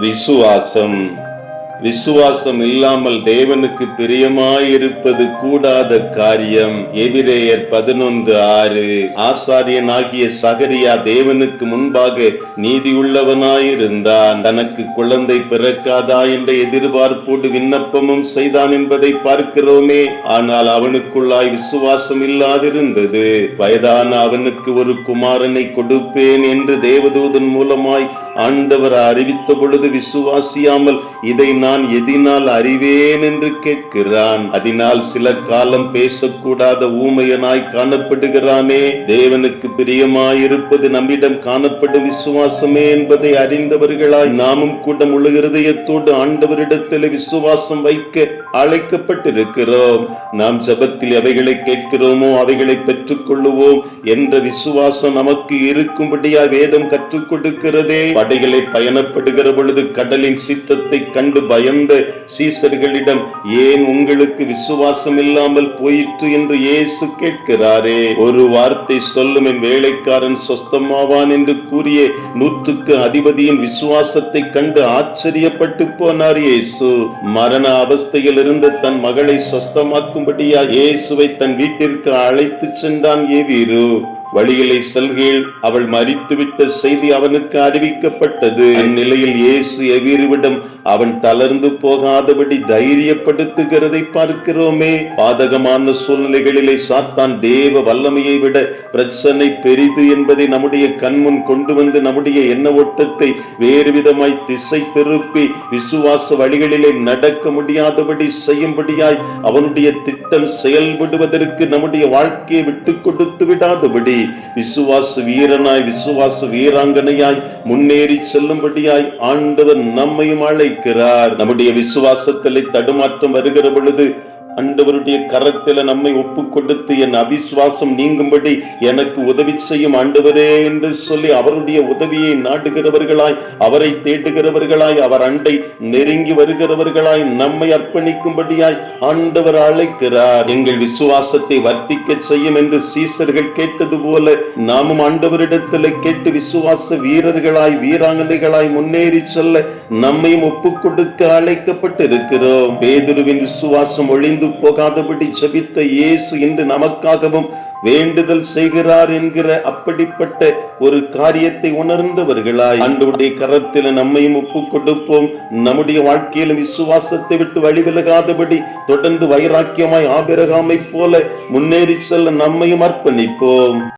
விசுவாசம் விசுவாசம் இல்லாமல் தேவனுக்கு பிரியமாயிருப்பது கூடாத காரியம். எபிரேயர் 11:6. ஆசாரியனாகிய சகரியா தேவனுக்கு முன்பாக நீதியுள்ளவனாயிருந்தான். தனக்கு குழந்தை பிறக்காதா என்ற எதிர்பார்ப்போடு விண்ணப்பமும் செய்தான் என்பதை பார்க்கிறோமே. ஆனால் அவனுக்குள்ளாய் விசுவாசம் இல்லாதிருந்தது. வயதான அவனுக்கு ஒரு குமாரனை கொடுப்பேன் என்று தேவதூதன் மூலமாய் ஆண்டவர் அறிவித்த பொழுது விசுவாசியாமல் இதை நான் எதினால் அறிவேன் என்று கேட்கிறான். அதனால் சில காலம் பேசக்கூடாத ஊமையனாய் காணப்படுகிறானே. தேவனுக்கு பிரியமாயிருப்பது நம்மிடம் காணப்படும் விசுவாசமே என்பதை அறிந்தவர்களாய் நாமும் கூட முழு இருதயத்தோடு ஆண்டவரிடத்தில் விசுவாசம் வைக்க அழைக்கப்பட்டிருக்கிறோம். நாம் ஜெபத்தில் எவைகளை கேட்கிறோமோ அவைகளை பெற்றுக் கொள்ளுவோம் என்ற விசுவாசம் நமக்கு இருக்கும்படியா வேதம் கற்றுக் கொடுக்கிறதே. படைகளை பயணப்படுகிற பொழுது கடலின் சீற்றத்தை கண்டு பயந்த சீசர்களிடம் ஏன் உங்களுக்கு விசுவாசம் இல்லாமல் போயிற்று என்று இயேசு கேட்கிறாரே. ஒரு வார்த்தை சொல்லும் என் வேலைக்காரன் சொஸ்தமாவான் என்று கூறிய 100க்கு அதிபதியின் விசுவாசத்தை கண்டு ஆச்சரியப்பட்டு போனார் இயேசு. மரண அவஸ்தையில் இருந்த தன் மகளை சொஸ்தமாக்கும்படியா இயேசுவை தன் வீட்டிற்கு அழைத்து சென்றான் ஏவீரு. வழியிலே செல்கையில் அவள் மரித்துவிட்ட செய்தி அவனுக்கு அறிவிக்கப்பட்டது. அந்நிலையில் இயேசு எவீருவிடம் அவன் தளர்ந்து போகாதபடி தைரியப்படுத்துகிறதை பார்க்கிறோமே. பாதகமான சூழ்நிலைகளிலே சாத்தான் தேவ வல்லமையை விட பிரச்சனை பெரிது என்பதை நம்முடைய கண்முன் கொண்டு வந்து நம்முடைய எண்ண ஓட்டத்தை வேறு விதமாய் திசை திருப்பி விசுவாச வழிகளிலே நடக்க முடியாதபடி செய்யும்படியாய் அவனுடைய திட்டம் செயல்படுவதற்கு நம்முடைய வாழ்க்கையை விட்டு கொடுத்து விடாதபடி விசுவாச வீரனாய் விசுவாச வீராங்கனையாய் முன்னேறி செல்லும்படியாய் ஆண்டவர் நம்மையும் அழைக்கிறார். நம்முடைய விசுவாசத்திலே தடுமாற்றம் வருகிற பொழுது ஆண்டவருடைய கரத்தில நம்மை ஒப்பு கொடுத்து என் அவிசுவாசம் நீங்கும்படி எனக்கு உதவி செய்யும் ஆண்டவரே என்று சொல்லி அவருடைய உதவியை நாடுகிறவர்களாய் அவரை தேடுகிறவர்களாய் அவர் அண்டை நெருங்கி வருகிறவர்களாய் நம்மை அர்ப்பணிக்கும்படியாய் ஆண்டவர் அழைக்கிறார். எங்கள் விசுவாசத்தை வர்த்திக்க செய்யும் என்று சீசர்கள் கேட்டது போல நாமும் ஆண்டவரிடத்தில் கேட்டு விசுவாச வீரர்களாய் வீராங்கனைகளாய் முன்னேறி செல்ல நம்மையும் ஒப்பு கொடுக்க அழைக்கப்பட்டிருக்கிறோம். பேதுருவின் விசுவாசம் ஒளிந்து போகாதபடி ஜெபித்த இயேசு இன்று நமக்காகவும் வேண்டுதல் செய்கிறார் என்கிற அப்படிப்பட்ட ஒரு காரியத்தை உணர்ந்தவர்களாய் ஆண்டவருடைய கரத்தில் நம்மையும் ஒப்பு கொடுப்போம். நம்முடைய வாழ்க்கையிலும் விசுவாசத்தை விட்டு வழிவிலகாதபடி தொடர்ந்து வைராக்கியமாய் ஆபிரகாமை போல முன்னேறி செல்ல நம்மையும் அர்ப்பணிப்போம்.